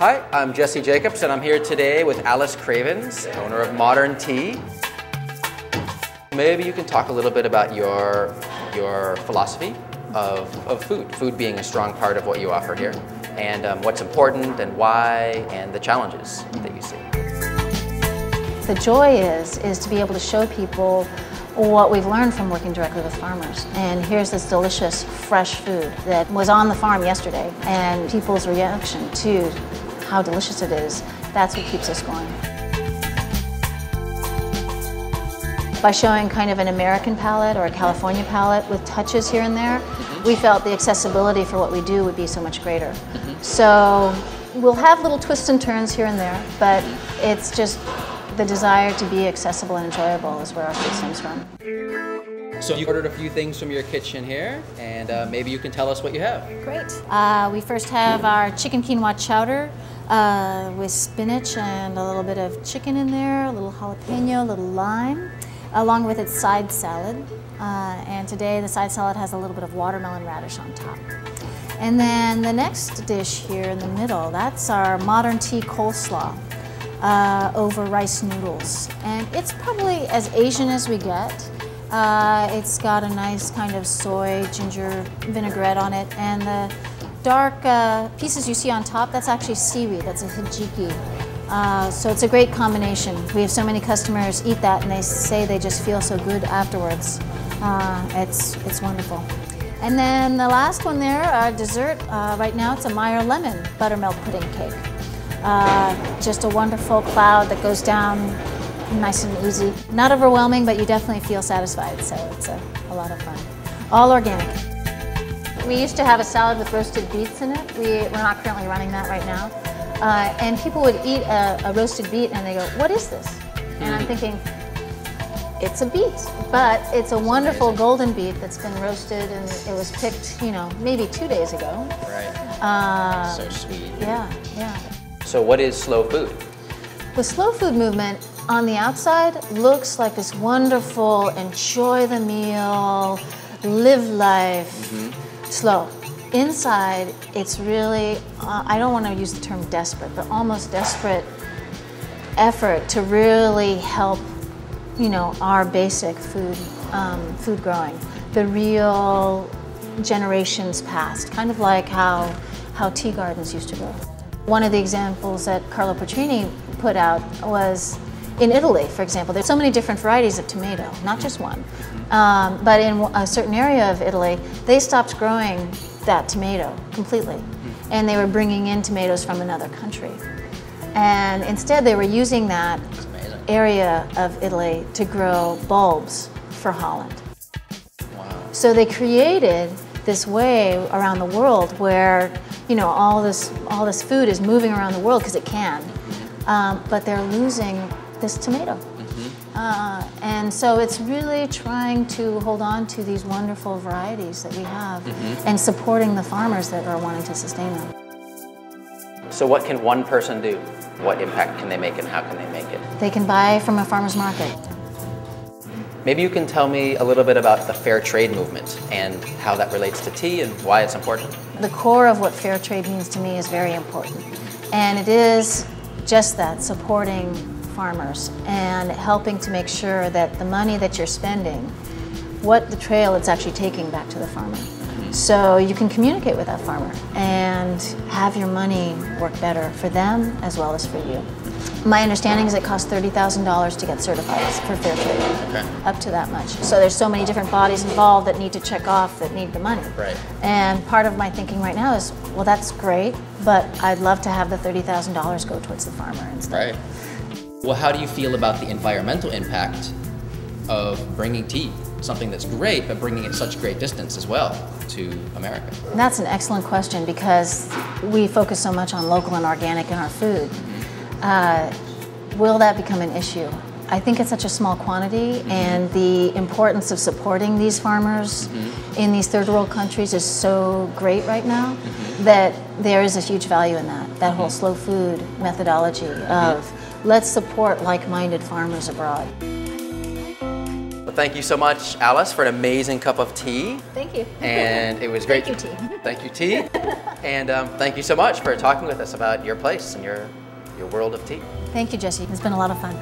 Hi, I'm Jesse Jacobs, and I'm here today with Alice Cravens, owner of Modern Tea. Maybe you can talk a little bit about your philosophy of food being a strong part of what you offer here, and what's important and why, and the challenges that you see. The joy is to be able to show people what we've learned from working directly with farmers. And here's this delicious, fresh food that was on the farm yesterday, and people's reaction to how delicious it is, that's what keeps us going. By showing kind of an American palate or a California palate with touches here and there, we felt the accessibility for what we do would be so much greater. So we'll have little twists and turns here and there, but it's just the desire to be accessible and enjoyable is where our food stems from. So you ordered a few things from your kitchen here, and maybe you can tell us what you have. Great. We first have our chicken quinoa chowder with spinach and a little bit of chicken in there, a little jalapeno, a little lime, along with its side salad. And today the side salad has a little bit of watermelon radish on top. And then the next dish here in the middle, that's our Modern Tea coleslaw over rice noodles. And it's probably as Asian as we get. It's got a nice kind of soy ginger vinaigrette on it, and the dark pieces you see on top, that's actually seaweed, that's a hijiki. So it's a great combination. We have so many customers eat that and they say they just feel so good afterwards. It's wonderful. And then the last one there, our dessert, right now it's a Meyer lemon buttermilk pudding cake. Just a wonderful cloud that goes down nice and easy. Not overwhelming, but you definitely feel satisfied, so it's a lot of fun. All organic. We used to have a salad with roasted beets in it. We're not currently running that right now. And people would eat a roasted beet and they go, "What is this?" And I'm thinking, it's a beet, but it's a wonderful golden beet that's been roasted, and it was picked, you know, maybe 2 days ago. Right. So sweet. Yeah, yeah. So what is slow food? The slow food movement on the outside looks like this wonderful, enjoy the meal, live life, slow. Inside, it's really, I don't want to use the term desperate, but almost desperate effort to really help, you know, our basic food growing. The real generations past, kind of like how tea gardens used to grow. One of the examples that Carlo Petrini put out was in Italy, for example. There's so many different varieties of tomato, not just one. But in a certain area of Italy, they stopped growing that tomato completely. And they were bringing in tomatoes from another country. And instead they were using that area of Italy to grow bulbs for Holland. Wow. So they created this way around the world where, you know, all this food is moving around the world because it can, but they're losing this tomato. And so it's really trying to hold on to these wonderful varieties that we have and supporting the farmers that are wanting to sustain them. So what can one person do? What impact can they make, and how can they make it? They can buy from a farmer's market. Maybe you can tell me a little bit about the fair trade movement and how that relates to tea and why it's important. The core of what fair trade means to me is very important. And it is just that, supporting farmers and helping to make sure that the money that you're spending, what the trail it's actually taking back to the farmer. So you can communicate with that farmer and have your money work better for them as well as for you. My understanding is it costs $30,000 to get certified for fair trade, up to that much. So there's so many different bodies involved that need to check off, that need the money. Right. And part of my thinking right now is, well, that's great, but I'd love to have the $30,000 go towards the farmer instead. Right. Well, how do you feel about the environmental impact of bringing tea? Something that's great, but bringing it such great distance as well to America? That's an excellent question, because we focus so much on local and organic in our food. Will that become an issue? I think it's such a small quantity, and the importance of supporting these farmers in these third world countries is so great right now that there is a huge value in that whole slow food methodology of let's support like-minded farmers abroad. Well, thank you so much, Alice, for an amazing cup of tea. Thank you. And it was great. Thank you, tea. Thank you, tea. And thank you so much for talking with us about your place and your world of tea. Thank you, Jesse. It's been a lot of fun.